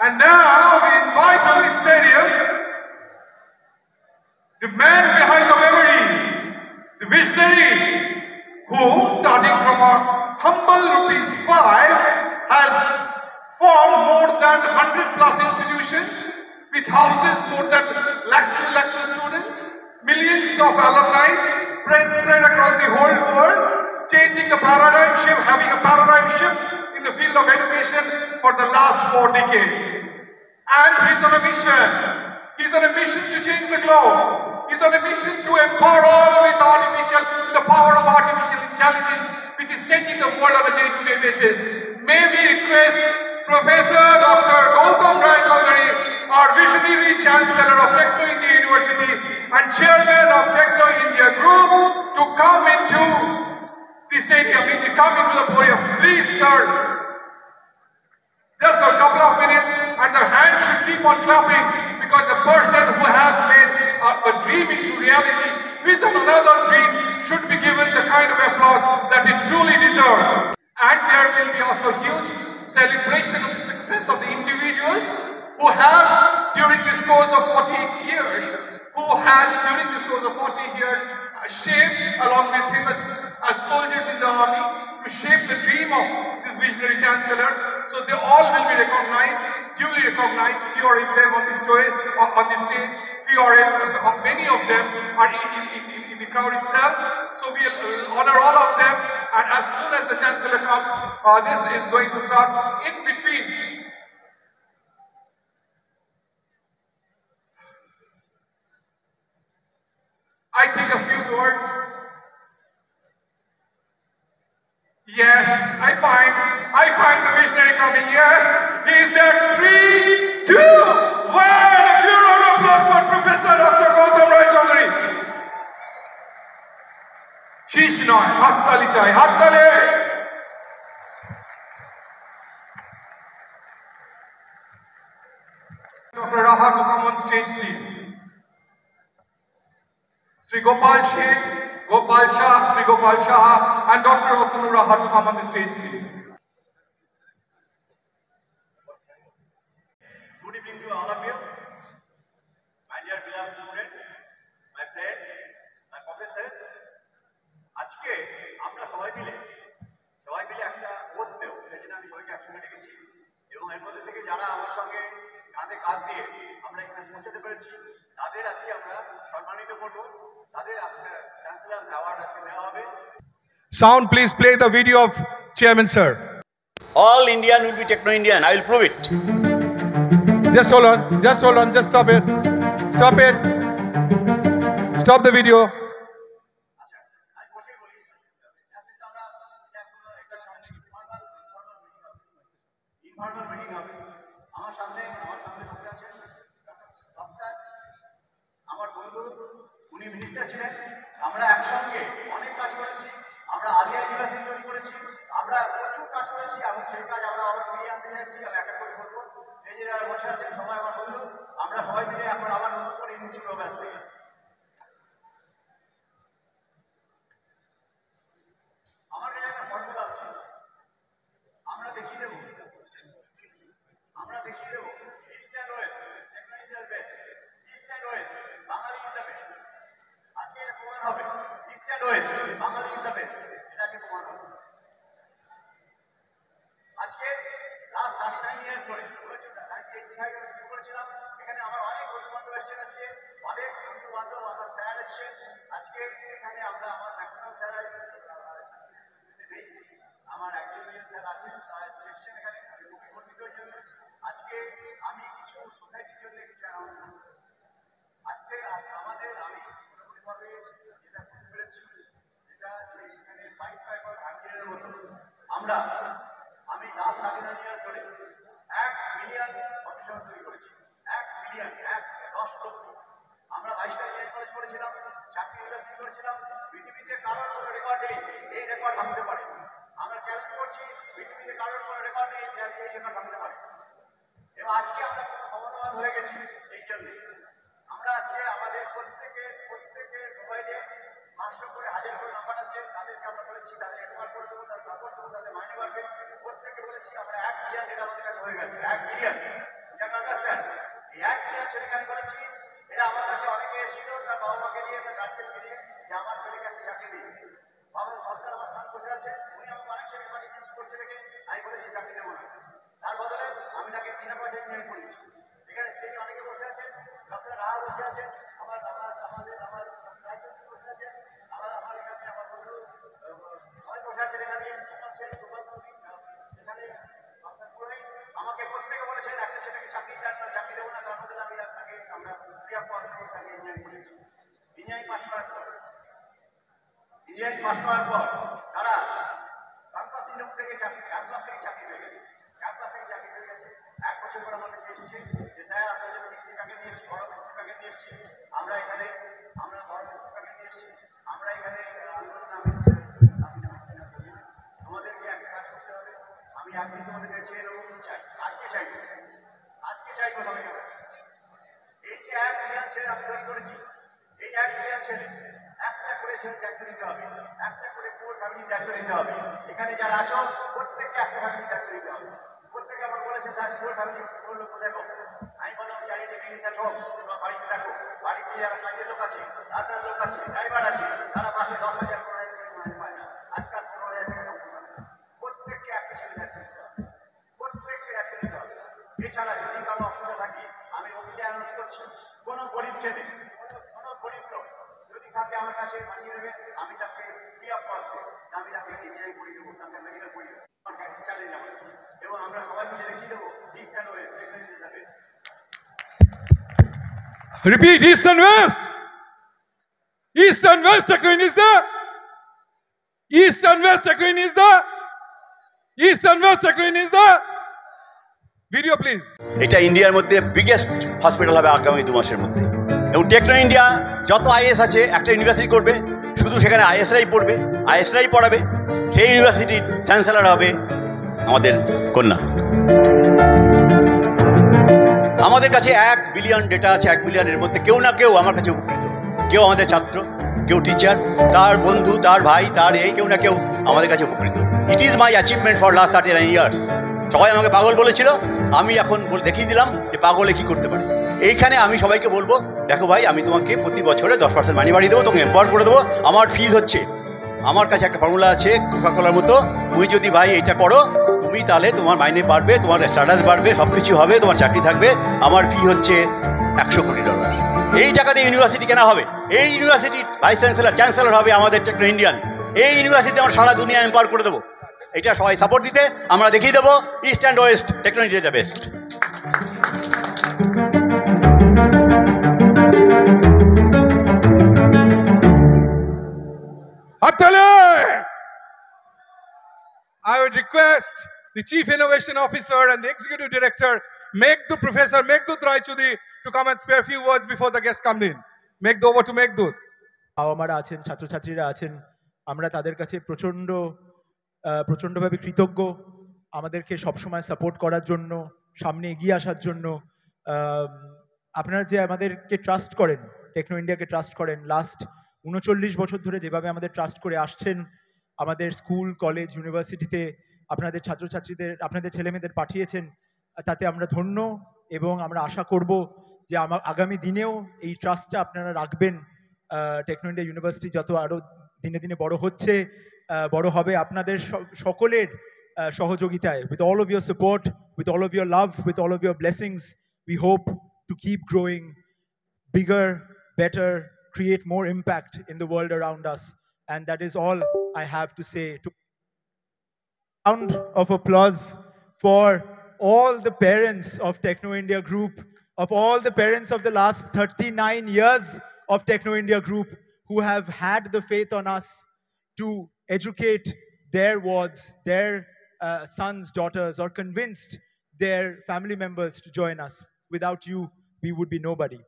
And now we invite on the stadium the man behind the memories, the visionary, who, starting from a humble ₹5, has formed more than 100 plus institutions, which houses more than lakhs and lakhs of students, millions of alumni spread across the whole world, changing the paradigm shift, having a paradigm shift in the field of education for the last 4 decades. And he's on a mission. He's on a mission to change the globe. He's on a mission to empower all with the power of artificial intelligence, which is changing the world on a day-to-day basis. May we request Professor Dr. Gautam Rai Chaudhary, our visionary Chancellor of Techno India University and Chairman of Techno India Group, to come into the stadium, come into the podium. Please, sir. Just a couple of minutes, and the hand should keep on clapping, because a person who has made a dream into reality, vision another dream, should be given the kind of applause that it truly deserves. And there will be also huge celebration of the success of the individuals who have, during this course of 40 years, shaped, along with him as soldiers in the army, to shape the dream of this visionary chancellor. So they all will be recognized, duly recognized. Few are in them on the stage, few are in, many of them are in the crowd itself. So we will honor all of them, and as soon as the chancellor comes, this is going to start. In between, I think a few words. Yes, I find the visionary coming. Yes, he is there. 3, 2, 1. A pure round of applause for Professor Dr. Gautam Rai Chaudhary. Sheesh noy, hattali chai, hattale. Dr. Raha to come on stage, please. Sri Gopal Shah, Sri Gopal Shah, and Dr. Atanu Raha to come on the stage, please. Good evening to all of you, my dear beloved students, my friends, my professors. আজকে আমরা সবাই মিলে একটা ওত দেব, সেজন্য আমি সবাইকে একসঙ্গে ডেকেছি, এবং এর মধ্যে থেকে যারা আমার সঙ্গে কাঁধে কাঁধ দিয়ে আমরা এখানে পৌঁছাতে পেরেছি, তাদের আজকে আমরা সম্মানিত করব। তাদের আজকে চ্যান্সেলর অ্যাওয়ার্ড আজকে দেওয়া হবে। Sound, please play the video of Chairman, sir. All Indian will be Techno Indian. I will prove it. Just hold on, just stop it. Stop the video. আমার বন্ধু, উনি মিনিস্টার ছিলেন, আমরা একসঙ্গে অনেক কাজ করেছি, আমরা আলিয়া ইউনিভার্সিটি তৈরি করেছি, আমরা প্রচুর কাজ করেছি, এবং সেই কাজ আমরা আবার ফিরিয়ে আনতে চাইছি। আমি একটা করে বলবো, এই যে যারা বসে আছেন সবাই আমার বন্ধু, আমরা সবাই মিলে এখন আবার নতুন করে ইনস্টিটিউট হবে আসছে। আমার কাছে একটা ফর্মুলা আছে, আমরা দেখিয়ে দেবো east and west, Techno is the best, east and west, Bangali is the best. আজকে এটা প্রমাণ হবে, east and west, Bangali is the best, এটা আজকে প্রমাণ হবে। আজকে লাস্ট 39 ইয়ার্স ধরে 1985 শুরু করেছিলাম, এখানে আমার অনেক বন্ধু বান্ধব এসেছেন, আজকে অনেক বন্ধু বান্ধব আমার স্যার এসেছেন। আজকে এখানে আমরা আমার ম্যাক্সিমাম স্যার নেই, আমার একজন স্যার আছেন, তারা এসেছেন এখানে, আমি খুবই গর্বিত হই জন্য। আজকে আমি কিছু সোসাইটির জন্য কিছু অ্যানাউন্স করব। আজকে আমি মোটামুটিভাবে যেটা করতে পেরেছি, যেটা এখানে পাইপ পাইপার আঙ্গিলের মতো আমি লাস্ট 39 ইয়ার্স ধরে 1 মিলিয়ন প্রফেশনাল তৈরি করেছি। 1 মিলিয়ন, 10 লক্ষ। আমরা 22টা ইঞ্জিনিয়ারিং কলেজ করেছিলাম, 4টি ইউনিভার্সিটি করেছিলাম। পৃথিবীতে কারোর কোনো রেকর্ড নেই এই রেকর্ড ভাঙতে পারে। আমরা চ্যালেঞ্জ করছি, পৃথিবীতে কারোর কোনো রেকর্ড নেই এই রেকর্ড ভাঙতে পারে। এবং আজকে আমরা কোনো ক্ষমতাবান হয়ে গেছি এই জন্য। আমরা আজকে আমাদের প্রত্যেকের মোবাইলে 500 করে 1000 করে নাম্বার আছে, তাদেরকে আমরা বলেছি তাদের অ্যাডভান্স করে দেবো, তাদের সাপোর্ট দেবো, তাদের মাইনে বাড়বে। প্রত্যেককে বলেছি আমরা 1 মিলিয়ন, এটা আমাদের কাছে হয়ে গেছে 1 মিলিয়ন। আন্ডারস্ট্যান্ড এই এক মিলিয়ন ছেলেকে আমি করেছি। এটা আমার কাছে অনেকে এসেছিল তার বাবা মাকে নিয়ে, তার গার্জেনকে নিয়ে, যে আমার ছেলেকে একটা চাকরি দিই। বাবা সরকার আমার সামনে বসে আছে, উনি আমাকে অনেক ছেলে পাঠিয়েছেন, তোর ছেলেকে আমি বলেছি চাকরি দেবো না। তার বদলে আমি তাকে বিনা পয়সায় ইঞ্জিনিয়ারিং করিয়েছি। এখানে স্টেজে অনেকে বসে আছেন, ডক্টর রাহা বসে আছেন, আমার রায়চৌধুরী বসে আছেন, আমার এখানে আমার বন্ধু সবাই বসে আছেন এখানে, এখানে আপনার পুরোহিত আমাকে প্রত্যেকে বলেছেন একটা ছেলেকে চাকরি দেন না, চাকরি দেবো না, তার মধ্যে আমি আপনাকে আমরা ফ্রি অফ কস্ট দিয়ে তাকে ইঞ্জিনিয়ারিং করেছি। ইঞ্জিনিয়ারিং পাশ করার পর তারা ক্যাম্পাস ইন্টারভিউ থেকে ক্যাম্পাস থেকে চাকরি পেয়ে গেছে। ক্যাম্পাস থেকে চাকরি পেয়ে গেছে। 1 বছর পর আমার কাছে এসেছে যে স্যার আপনার জন্য মিস্ত্রি প্যাকেট নিয়ে এসেছি, বড় মিস্ত্রি প্যাকেট নিয়ে এসেছি, আমরা বড় মিস্ত্রি প্যাকেট নিয়ে এসেছি, আমরা এখানে তোমাদেরকে একটা কাজ করতে হবে, আমি একদিন তোমাদেরকে চেয়ে নেবো, কি চাই আজকে চাইবো, আজকে চাইবো সবাইকে বলেছি। এই যে 1 মিলিয়ন ছেলে আমি তৈরি করেছি, এই 1 মিলিয়ন ছেলে একটা করে ছেলে দায়িত্ব নিতে হবে, একটা করে পুরো ফ্যামিলির দায়িত্ব নিতে হবে। এখানে যারা আছো প্রত্যেককে একটা ফ্যামিলির দায়িত্ব নিতে হবে। প্রত্যেকে আমার বলেছে স্যার পুরো ফ্যামিলি পুরো লোক কোথায় পাবো? আমি বললাম চ্যারিটি বিজনেস হোক, তোমার বাড়িতে থাকো, বাড়িতে যারা কাজের লোক আছে, রাতের লোক আছে, ড্রাইভার আছে, তারা মাসে 10,000 15,000 পায় না, আজকাল 15,000 টাকা কমতে পারে। প্রত্যেককে একটা ছেলে দায়িত্ব নিতে হবে, প্রত্যেককে দায়িত্ব নিতে হবে। এছাড়া যদি কারো অসুবিধা থাকে আমি ওকে অ্যানাউন্স করছি, কোনো গরিব ছেলে, কোনো গরিব লোক যদি থাকে আমার কাছে পাঠিয়ে দেবে, আমি তাকে ফ্রি অফ কস্টে আমি তাকে ইঞ্জিনিয়ারিং করিয়ে দেবো, তাকে মেডিকেল করিয়ে দেবো, আমার কাছে চ্যালেঞ্জ আমার কাছে। এবং আমরা সবাই মিলে দেখিয়ে দেবো ইস্ট অ্যান্ড ওয়েস্ট টেকনোলজি যাবে। Repeat, East and West. East and West, Technoin is there. East and West, Technoin is there. East and West, Technoin is there. Video, please. এটা ইন্ডিয়ার মধ্যে বিগেস্ট হসপিটাল হবে আগামী 2 মাসের মধ্যে। এবং টেকনো ইন্ডিয়া যত আইএস আছে একটা ইউনিভার্সিটি করবে, শুধু সেখানে আইএসরাই পড়বে, আইএসরাই পড়াবে, সেই ইউনিভার্সিটির চ্যান্সেলর হবে আমাদের কন্যা। আমাদের কাছে 1 বিলিয়ন ডেটা আছে, 1 বিলিয়নের মধ্যে কেউ না কেউ আমার কাছে উপকৃত, কেউ আমাদের ছাত্র, কেউ টিচার, তার বন্ধু, তার ভাই, তার কেউ না কেউ আমাদের কাছে উপকৃত। It is my achievement for last 39 years. সবাই আমাকে পাগল বলেছিল, আমি এখন দেখিয়ে দিলাম যে পাগলে কি করতে পারি। এইখানে আমি সবাইকে বলবো, দেখো ভাই আমি তোমাকে প্রতি বছরে 10% মাইনে বাড়িয়ে দেবো, তোমাকে এম্পাওয়ার করে দেবো। আমার ফিজ হচ্ছে, আমার কাছে একটা ফর্মুলা আছে কোকাকোলার মতো, তুমি যদি ভাই এটা করো তুমি তাহলে তোমার মাইনে বাড়বে, তোমার স্ট্যাটাস বাড়বে, সব কিছু হবে, তোমার চাকরি থাকবে। আমার ফি হচ্ছে $100 কোটি। এই টাকা দিয়ে ইউনিভার্সিটি কেনা হবে, এই ইউনিভার্সিটির ভাইস চ্যান্সেলর হবে আমাদের টেকনো ইন্ডিয়ান। এই ইউনিভার্সিটি আমরা সারা দুনিয়া এম্পাওয়ার করে দেবো। এটা সবাই সাপোর্ট দিতে আমরা দেখিয়ে দেবো east and west Techno India the best. I would request the Chief Innovation Officer and the Executive Director, Professor Meghdut Raychaudhuri, to come and spare a few words before the guests come in. Meghdut, over to Meghdut. বাবা মারা আছেন, ছাত্রছাত্রীরা আছেন, আমরা তাদের কাছে প্রচণ্ডভাবে কৃতজ্ঞ আমাদেরকে সবসময় সাপোর্ট করার জন্য, সামনে এগিয়ে আসার জন্য। আপনারা যে আমাদেরকে ট্রাস্ট করেন, টেকনো ইন্ডিয়াকে ট্রাস্ট করেন, লাস্ট 39 বছর ধরে যেভাবে আমাদের ট্রাস্ট করে আসছেন, আমাদের স্কুল, কলেজ, ইউনিভার্সিটিতে আপনাদের ছাত্রছাত্রীদের, আপনাদের ছেলেমেয়েদের পাঠিয়েছেন, তাতে আমরা ধন্য। এবং আমরা আশা করব যে আগামী দিনেও এই ট্রাস্টটা আপনারা রাখবেন। টেকনো ইন্ডিয়া ইউনিভার্সিটি যত আরও দিনে দিনে বড় হচ্ছে, বড় হবে আপনাদের সকলের সহযোগিতায়, with all of your support, with all of your love, with all of your blessings, we hope to keep growing bigger, better, create more impact in the world around us. And that is all I have to say. Round of applause for all the parents of Techno India Group, of all the parents of the last 39 years of Techno India Group, who have had the faith on us to educate their wards, their sons, daughters, or convinced their family members to join us. Without you, we would be nobody.